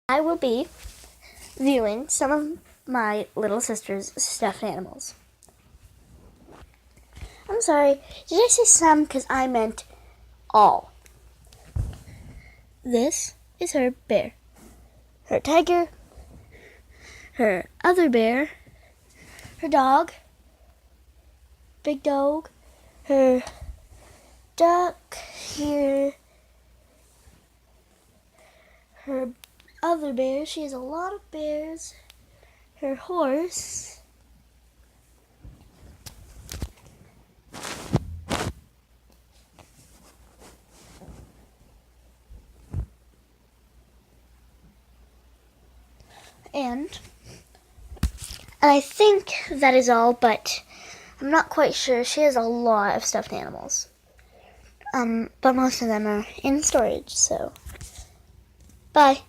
I will be viewing some of my little sister's stuffed animals. I'm sorry, did I say some? Because I meant all. This is her bear, her tiger, her other bear, her dog, big dog, her duck here, her other bear. She has a lot of bears. Her horse. And I think that is all, but I'm not quite sure. She has a lot of stuffed animals. But most of them are in storage, so bye.